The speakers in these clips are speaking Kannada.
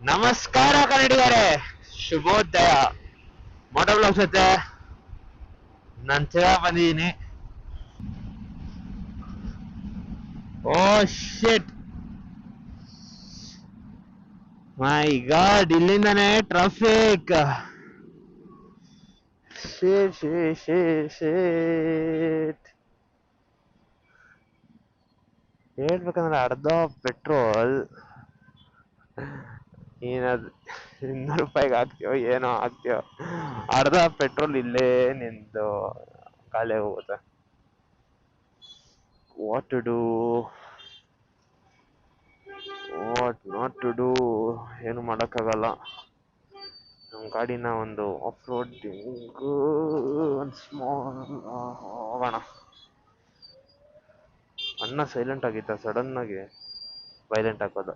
ನಮಸ್ಕಾರ ಕನ್ನಡಿಗರೇ, ಶುಭೋದಯ. ಮೋಟೋ ಬ್ಲಾಗ್ ಜೊತೆ ನಾನು ಚಿರ ಬಂದಿದ್ದೀನಿ. ಓ ಶಿಟ್, ಮೈ ಗಾಡ್, ಇಲ್ಲಿಂದಾನೆ ಟ್ರಾಫಿಕ್. ಶಿಟ್ ಹೇಳ್ಬೇಕಂದ್ರೆ ಅರ್ಧ ಪೆಟ್ರೋಲ್ ಏನದು 200 ರೂಪಾಯಿಗೆ ಹಾಕ್ತೀವೋ ಏನೋ ಹಾಕ್ತೀವೋ, ಅರ್ಧ ಪೆಟ್ರೋಲ್ ಇಲ್ಲೇ ನಿಂದು ಖಾಲಿ ಹೋಗುತ್ತೆ. What to do, what not to do, ಏನು ಮಾಡೋಕ್ಕಾಗಲ್ಲ. ನಮ್ಮ ಗಾಡಿನ ಒಂದು ಆಫ್ ರೋಡಿಂಗ್ ಒಂದು ಸ್ಮಾಲ್ ಹೋಗೋಣ. ಅಣ್ಣ ಸೈಲೆಂಟ್ ಆಗಿದ್ದ, ಸಡನ್ ಆಗಿ ವೈಲೆಂಟ್ ಹಾಕೋದು.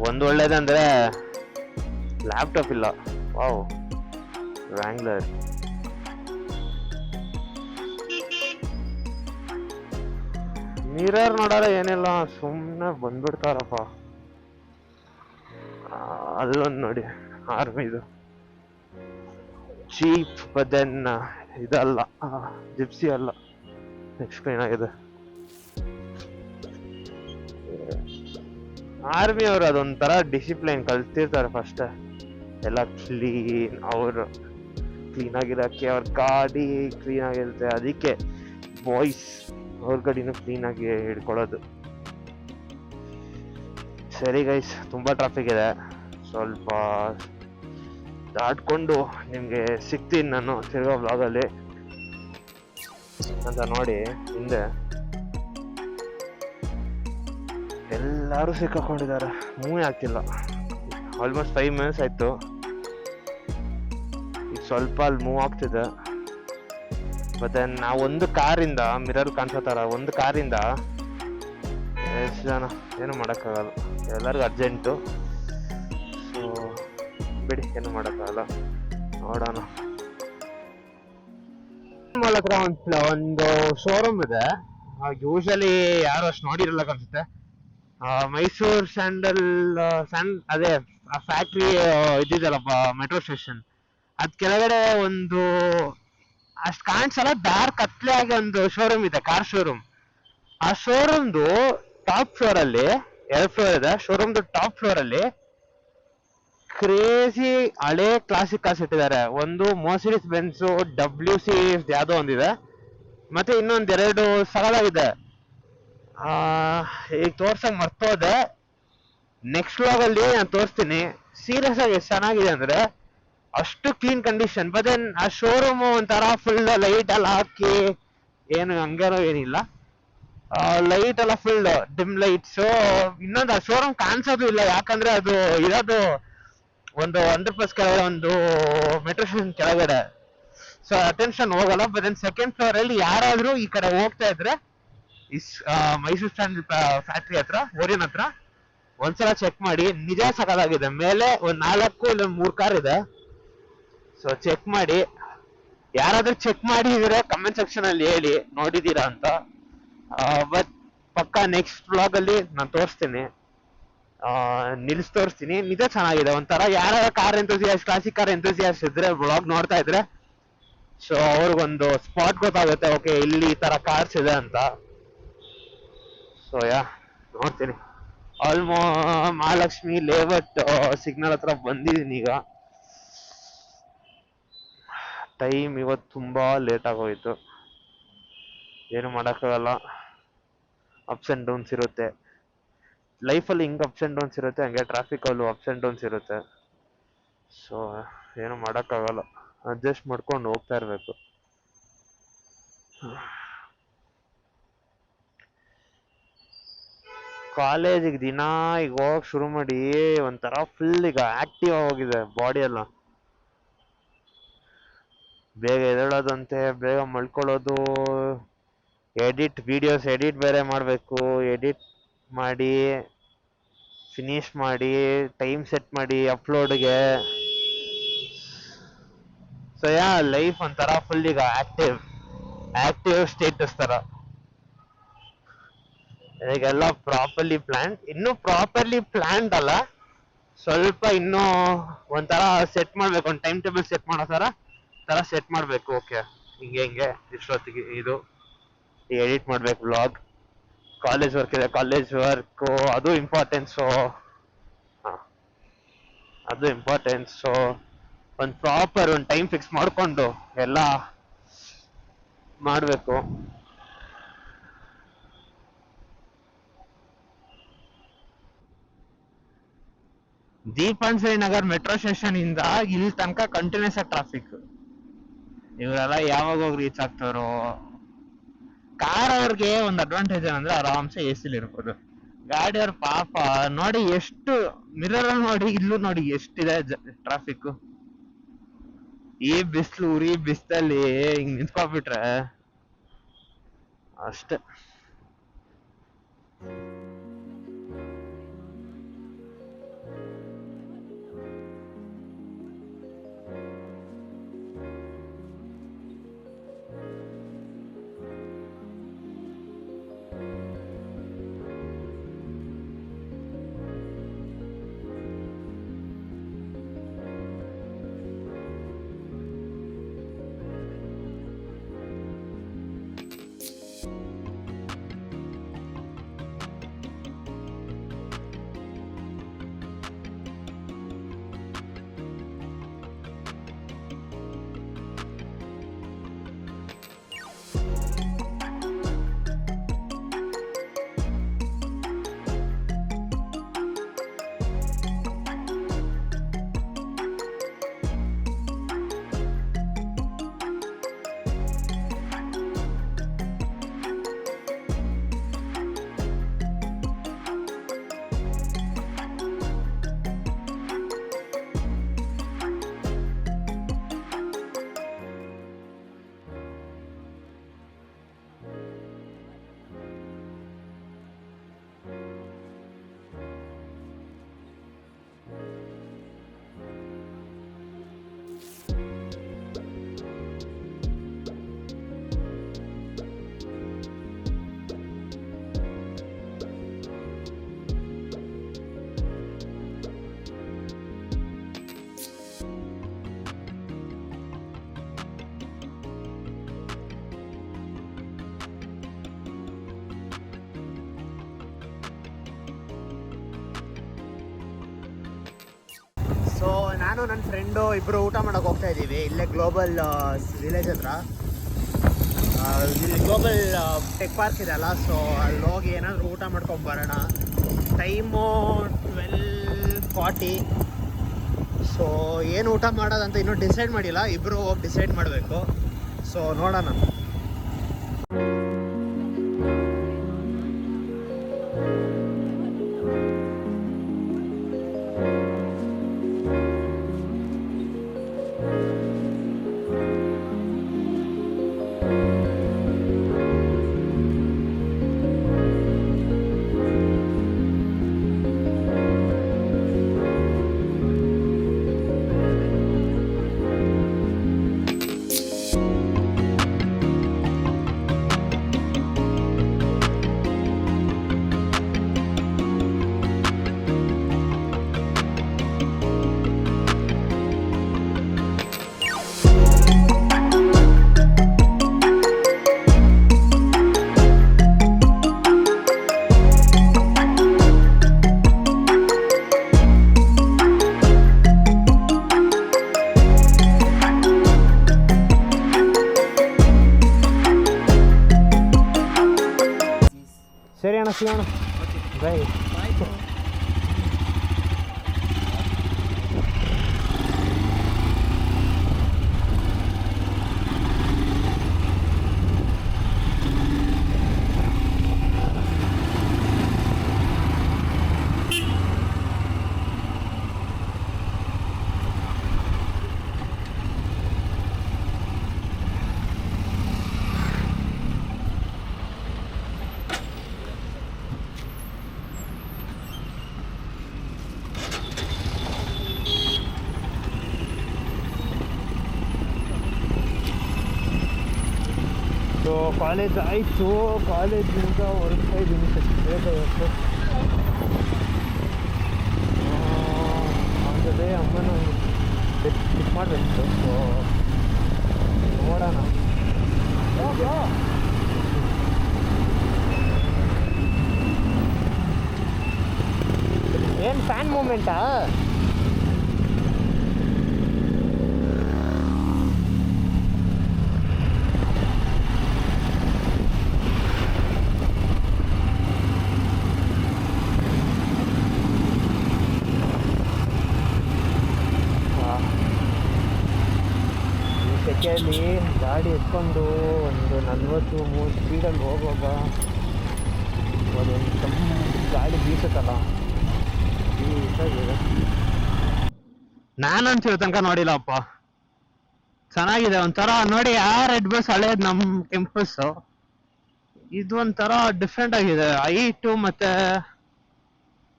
ಒಂದು ಒಳ್ಳೇದಂದ್ರೆ ಲ್ಯಾಪ್ಟಾಪ್ ಇಲ್ಲ. Wow, wrangler. ಮಿರರ್ ನೋಡಾರ ಏನಿಲ್ಲ, ಸುಮ್ಮನೆ ಬಂದ್ಬಿಡ್ತಾರಪ್ಪ. ಅಲ್ಲೊಂದು ನೋಡಿ, ಆರ್ಮಿದು ಚೀಪ್, ಬದನ್ ಇದಲ್ಲ, ಜಿಪ್ಸಿ ಅಲ್ಲ. ನೆಕ್ಸ್ಟ್ ಏನಾಗಿದೆ, ಆರ್ಮಿ ಅವರು ಅದೊಂಥರ ಡಿಸಿಪ್ಲೈನ್ ಕಲ್ತಿರ್ತಾರೆ. ಫಸ್ಟ್ ಎಲ್ಲ ಕ್ಲೀನ್, ಅವರು ಕ್ಲೀನ್ ಆಗಿರಕ್ಕೆ ಅವ್ರ ಗಾಡಿ ಕ್ಲೀನ್ ಆಗಿರುತ್ತೆ. ಅದಕ್ಕೆ ಬಾಯ್ಸ್ ಅವ್ರ ಗಾಡಿನೂ ಕ್ಲೀನ್ ಆಗಿ ಹಿಡ್ಕೊಳ್ಳೋದು. ಸರಿ ಗೈಸ್, ತುಂಬಾ ಟ್ರಾಫಿಕ್ ಇದೆ, ಸ್ವಲ್ಪ ದಾಟ್ಕೊಂಡು ನಿಮ್ಗೆ ಸಿಗ್ತೀನಿ ನಾನು ತಿರ್ಗೋ ಬ್ಲಾಗಲ್ಲಿ ಅಂತ. ನೋಡಿ ಹಿಂದೆ ಎಲ್ಲರೂ ಸಿಕ್ಕಾಕೊಂಡಿದ್ದಾರೆ, ಮೂವೇ ಆಗ್ತಿಲ್ಲ. ಆಲ್ಮೋಸ್ಟ್ 5 minutes ಆಯ್ತು. ಈಗ ಸ್ವಲ್ಪ ಅಲ್ಲಿ ಮೂವ್ ಆಗ್ತಿದೆ. ಮತ್ತೆ ನಾವು ಒಂದು ಕಾರಿಂದ, ಮಿರರ್ ಕಾಣಿಸೋತಾರ, ಒಂದು ಕಾರಿಂದ ಎಷ್ಟು ಜನ, ಏನು ಮಾಡೋಕ್ಕಾಗಲ್ಲ. ಎಲ್ಲರಿಗೂ ಅರ್ಜೆಂಟು, ಸೊ ಬಿಡಿ, ಏನು ಮಾಡೋಕ್ಕಾಗಲ್ಲ. ನೋಡೋಣ. ಮೂಲಕ ಒಂದು ಶೋರೂಮ್ ಇದೆ, ಯೂಶಲಿ ಯಾರು ಅಷ್ಟು ನೋಡಿರಲ್ಲ ಅನ್ಸುತ್ತೆ. ಮೈಸೂರು ಸ್ಯಾಂಡಲ್ ಅದೇ ಫ್ಯಾಕ್ಟ್ರಿ ಇದ್ದಿದ್ದಲ್ಲಪ್ಪ, ಮೆಟ್ರೋ ಸ್ಟೇಷನ್, ಅದ್ ಕೆಳಗಡೆ ಒಂದು ಅಷ್ಟು ಕಾಣಿಸಲ್ಲ, ಡಾರ್ಕ್ ಕತ್ಲೆ ಆಗಿ ಒಂದು ಶೋರೂಮ್ ಇದೆ, ಕಾರ್ ಶೋರೂಮ್. ಆ ಶೋರೂಮ್ದು ಟಾಪ್ ಫ್ಲೋರ್ ಅಲ್ಲಿ, 2 ಫ್ಲೋರ್ ಇದೆ. ಶೋರೂಮ್ದು ಟಾಪ್ ಫ್ಲೋರ್ ಅಲ್ಲಿ ಕ್ರೇಜಿ ಹಳೆ ಕ್ಲಾಸಿಕ್ ಕಾರ್ಸ್ ಇಟ್ಟಿದ್ದಾರೆ. ಒಂದು ಮರ್ಸಿಡಿಸ್ ಬೆನ್ಸ್ WC ಯಾವ್ದೋ ಒಂದಿದೆ, ಮತ್ತೆ ಇನ್ನೊಂದೆರಡು ಸರಳಾಗಿದೆ. ಈಗ ತೋರ್ಸಕ್ ಮರ್ತೋದೆ, ನೆಕ್ಸ್ಟ್ ವ್ಲಾಗ್ ಅಲ್ಲಿ ನಾನು ತೋರಿಸ್ತೀನಿ. ಸೀರಿಯಸ್ ಆಗಿ ಎಷ್ಟು ಚೆನ್ನಾಗಿದೆ ಅಂದ್ರೆ ಅಷ್ಟು ಕ್ಲೀನ್ ಕಂಡೀಷನ್. ಬಟ್ ದೆನ್ ಆ ಶೋರೂಮ್ ಒಂಥರ ಫುಲ್ ಲೈಟ್ ಎಲ್ಲ ಹಾಕಿ, ಏನು ಹಂಗೇನೋ ಏನಿಲ್ಲ, ಲೈಟ್ ಎಲ್ಲ ಫುಲ್ ಡಿಮ್ ಲೈಟ್ಸ್. ಇನ್ನೊಂದು ಆ ಶೋರೂಮ್ ಕಾಣಿಸೋದು ಇಲ್ಲ, ಯಾಕಂದ್ರೆ ಅದು ಇರೋದು ಒಂದು 100+ ಕೆಳಗಡೆ, ಒಂದು ಮೆಟ್ರೋ ಸ್ಟೇಷನ್ ಕೆಳಗಡೆ, ಸೊ ಅಟೆನ್ಷನ್ ಹೋಗಲ್ಲ. ಬಟ್ ದೆನ್ ಸೆಕೆಂಡ್ ಫ್ಲೋರ್ ಅಲ್ಲಿ ಯಾರಾದ್ರೂ ಈ ಕಡೆ ಹೋಗ್ತಾ ಇದ್ರೆ, ಮೈಸೂರು ಸ್ಟ್ಯಾಂಡ್ ಫ್ಯಾಕ್ಟ್ರಿ ಹತ್ರ, ಓರಿಯನ್ ಹತ್ರ ಒಂದ್ಸಲ ಚೆಕ್ ಮಾಡಿ. ನಿಜ ಸಕಲಾಗಿದೆ. ಮೇಲೆ ಒಂದ್ 4 ಇಲ್ಲ 3 ಕಾರ್ ಇದೆ, ಸೊ ಚೆಕ್ ಮಾಡಿ. ಯಾರಾದ್ರೂ ಚೆಕ್ ಮಾಡಿದ್ರೆ ಕಮೆಂಟ್ ಸೆಕ್ಷನ್ ಅಲ್ಲಿ ಹೇಳಿ ನೋಡಿದೀರಾ ಅಂತ. ಬಟ್ ಪಕ್ಕ ನೆಕ್ಸ್ಟ್ ಬ್ಲಾಗ್ ಅಲ್ಲಿ ನಾನು ತೋರಿಸ್ತೀನಿ, ನಿಲ್ಸ್ ತೋರಿಸ್ತೀನಿ. ನಿಜ ಚೆನ್ನಾಗಿದೆ. ಒಂಥರ ಯಾರ car enthusiast, classic car enthusiast ಇದ್ರೆ, ಬ್ಲಾಗ್ ನೋಡ್ತಾ ಇದ್ರೆ, ಸೊ ಅವ್ರಿಗೊಂದು ಸ್ಪಾಟ್ ಗೊತ್ತಾಗುತ್ತೆ, ಓಕೆ ಇಲ್ಲಿ ಈ ತರ ಕಾರ್ಸ್ ಇದೆ ಅಂತ. ಸೊ ನೋಡ್ತೀನಿ. ಮಹಾಲಕ್ಷ್ಮಿ ಲೇಔಟ್ ಸಿಗ್ನಲ್ ಹತ್ರ ಬಂದಿದ್ದೀನಿ ಈಗ. ಟೈಮ್ ಇವತ್ತು ತುಂಬಾ ಲೇಟ್ ಆಗೋಯ್ತು, ಏನು ಮಾಡೋಕ್ಕಾಗಲ್ಲ. ಅಪ್ಸ್ ಅಂಡ್ ಡೌನ್ಸ್ ಇರುತ್ತೆ ಲೈಫಲ್ಲಿ, ಹಿಂಗೆ ಅಪ್ಸ್ ಅಂಡ್ ಡೌನ್ಸ್ ಇರುತ್ತೆ, ಹಂಗೆ ಟ್ರಾಫಿಕಲ್ಲೂ ಅಪ್ಸ್ ಅಂಡ್ ಡೌನ್ಸ್ ಇರುತ್ತೆ. ಸೊ ಏನು ಮಾಡೋಕ್ಕಾಗಲ್ಲ, ಅಡ್ಜಸ್ಟ್ ಮಾಡ್ಕೊಂಡು ಹೋಗ್ತಾ ಇರಬೇಕು. ಕಾಲೇಜಿಗೆ ದಿನ ಈಗ ಹೋಗಕ್ ಶುರು ಮಾಡಿ ಒಂಥರ ಫುಲ್ ಈಗ ಆಕ್ಟಿವ್ ಆಗೋಗಿದೆ ಬಾಡಿ ಎಲ್ಲ. ಬೇಗ ಎದ್ದೇಳೋದಂತೆ, ಬೇಗ ಮಲ್ಕೊಳ್ಳೋದು, ವಿಡಿಯೋಸ್ ಎಡಿಟ್ ಬೇರೆ ಮಾಡಬೇಕು. ಎಡಿಟ್ ಮಾಡಿ ಫಿನಿಶ್ ಮಾಡಿ ಟೈಮ್ ಸೆಟ್ ಮಾಡಿ ಅಪ್ಲೋಡ್ಗೆ. ಸೊ ಲೈಫ್ ಒಂಥರ ಫುಲ್ ಈಗ ಆಕ್ಟಿವ್ ಸ್ಟೇಟಸ್ ತರ. ಈಗೆಲ್ಲ ಪ್ರಾಪರ್ಲಿ ಪ್ಲಾನ್ಡ್, ಇನ್ನೂ ಪ್ರಾಪರ್ಲಿ ಪ್ಲಾನ್ಡ್ ಅಲ್ಲ, ಸ್ವಲ್ಪ ಇನ್ನೂ ಒಂಥರ ಸೆಟ್ ಮಾಡ್ಬೇಕು, ಒಂದು ಟೈಮ್ ಟೇಬಲ್ ಸೆಟ್ ಮಾಡೋ ತರ ಸೆಟ್ ಮಾಡ್ಬೇಕು. ಓಕೆ, ಹಿಂಗೆ ಇಷ್ಟೊತ್ತಿಗೆ ಇದು ಎಡಿಟ್ ಮಾಡ್ಬೇಕು ವ್ಲಾಗ್. ಕಾಲೇಜ್ ವರ್ಕ್ ಇದೆ, ಕಾಲೇಜ್ ವರ್ಕು ಅದು ಇಂಪಾರ್ಟೆನ್ಸು. ಅದು ಇಂಪಾರ್ಟೆನ್ಸು. ಒಂದು ಪ್ರಾಪರ್ ಒಂದು ಟೈಮ್ ಫಿಕ್ಸ್ ಮಾಡಿಕೊಂಡು ಎಲ್ಲ ಮಾಡಬೇಕು. ದೀಪಾಂಜಲಿ ನಗರ್ ಮೆಟ್ರೋ ಸ್ಟೇಷನ್ ಇಂದ ಇಲ್ಲಿ ತನಕ ಕಂಟಿನ್ಯೂಸ್ ಟ್ರಾಫಿಕ್. ಇವರೆಲ್ಲ ಯಾವಾಗ ಹೋಗಿ ರೀಚ್ ಆಗ್ತಾರೋ. ಕಾರ್ ಅವ್ರಿಗೆ ಒಂದು ಅಡ್ವಾಂಟೇಜ್ ಏನಂದ್ರೆ ಆರಾಮ್ಸೆ ಎ ಸಿಲಿ ಇರ್ಬೋದು. ಗಾಡಿಯವ್ರ ಪಾಪ ನೋಡಿ, ಎಷ್ಟು ಮಿರರ್ ನೋಡಿ, ಇಲ್ಲೂ ನೋಡಿ ಎಷ್ಟಿದೆ ಟ್ರಾಫಿಕ್. ಈ ಬಿಸಿಲು, ಉರಿ ಬಿಸಿಲಲ್ಲಿ ಹಿಂಗ್ ನಿಂತ್ಕೊಬಿಟ್ರೆ ಅಷ್ಟೇ. ಸೊ ನಾನು ನನ್ನ ಫ್ರೆಂಡು ಇಬ್ಬರು ಊಟ ಮಾಡೋಕೆ ಹೋಗ್ತಾ ಇದ್ದೀವಿ. ಇಲ್ಲೇ ಗ್ಲೋಬಲ್ ವಿಲೇಜ್ ಹತ್ರ. ಇಲ್ಲಿ ಗ್ಲೋಬಲ್ ಟೆಕ್ ಪಾರ್ಕ್ ಇದೆ ಅಲ್ಲ, ಸೊ ಅಲ್ಲಿ ಹೋಗಿ ಏನಾದರೂ ಊಟ ಮಾಡ್ಕೊಂಬರೋಣ. ಟೈಮು 12:40. ಸೊ ಏನು ಊಟ ಮಾಡೋದಂತ ಇನ್ನೂ ಡಿಸೈಡ್ ಮಾಡಿಲ್ಲ, ಇಬ್ಬರು ಹೋಗಿ ಡಿಸೈಡ್ ಮಾಡಬೇಕು. ಸೊ ನೋಡೋಣ. ಸರಿ ಅಣ್ಣ, ಸಿಗೋಣ. ಬಾಯ್. ಸೊ ಕಾಲೇಜ್ ಆಯಿತು, ಕಾಲೇಜಿಂದ ಹೊರಡ್ತಾ ಇದ್ದೀನಿ ಬೇಗ ಇವತ್ತು. ಅದೇ ಅಮ್ಮನ ಪಿಕ್ ಮಾಡಬೇಕು. ಸೊ ನೋಡೋಣ. ಏನು ಫ್ಯಾನ್ ಮೂಮೆಂಟಾ? ಸೆಕೆಯಲ್ಲಿ ಗಾಡಿ ಎತ್ಕೊಂಡು ಒಂದು 40-30 ಸ್ಪೀಡಲ್ಲಿ ಹೋಗುವಾಗ ಅದೊಂದು ಗಾಡಿ ಬೀಸುತ್ತಲ್ಲ, ನಾನಂತೂ ತನಕ ನೋಡಿಲ್ಲಪ್ಪ. ಚೆನ್ನಾಗಿದೆ ಒಂಥರ ನೋಡಿ. ಆ ರೆಡ್ ಬಸ್ ಹಳೇದು ನಮ್ಮ ಕೆಂಪಸ್, ಇದು ಒಂಥರ ಡಿಫ್ರೆಂಟ್ ಆಗಿದೆ. ಹೈಟು ಮತ್ತೆ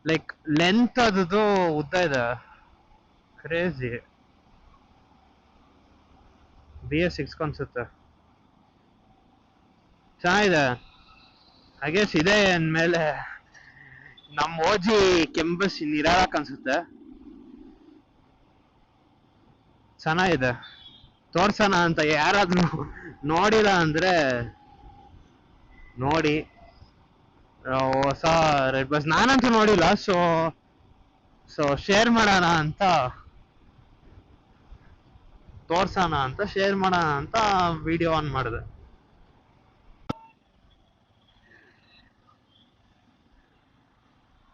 ಲೈಕ್ ಲೆಂತ್ ಅದು ಉದ್ದ ಇದೆ. ಕ್ರೇಜಿ. BS6 ಅನ್ಸುತ್ತೆ. ಚೆನ್ನಾಗಿದೆ. ಹಾಗೆ ಇದೆ ಅಂದ್ಮೇಲೆ ನಮ್ಮ ಓಜಿ ಕೆಂಬಸ್ ಇರಾಕ್ ಅನ್ಸುತ್ತೆ. ಚೆನ್ನಾಗಿದೆ, ತೋರ್ಸೋಣ ಅಂತ. ಯಾರಾದ್ರೂ ನೋಡಿಲ್ಲ ಅಂದ್ರೆ ನೋಡಿ. ಹೊಸ ರೆಡ್ ಬಸ್ ನಾನಂತೂ ನೋಡಿಲ್ಲ. ಸೊ ಶೇರ್ ಮಾಡೋಣ ಅಂತ, ತೋರ್ಸೋಣ ಅಂತ, ಶೇರ್ ಮಾಡೋಣ ಅಂತ ವಿಡಿಯೋ ಆನ್ ಮಾಡಿದೆ.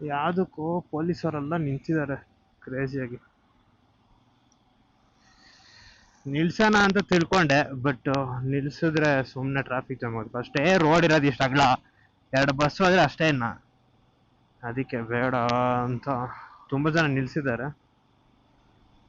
ಯಾವುದಕ್ಕೂ ಪೊಲೀಸರೆಲ್ಲ ನಿಂತಿದ್ದಾರೆ ಕ್ರೇಜಿಯಾಗಿ. ನಿಲ್ಸೋಣ ಅಂತ ತಿಳ್ಕೊಂಡೆ, ಬಟ್ ನಿಲ್ಸಿದ್ರೆ ಸುಮ್ಮನೆ ಟ್ರಾಫಿಕ್ ಜಾಮ್ ಆಗುತ್ತೆ. ಅಷ್ಟೇ ರೋಡ್ ಇರೋದು ಇಷ್ಟ ಅಗಲ, 2 ಬಸ್ ಹೋದ್ರೆ ಅಷ್ಟೇ. ಅದಕ್ಕೆ ಬೇಡ ಅಂತ ತುಂಬ ಜನ ನಿಲ್ಸಿದ್ದಾರೆ.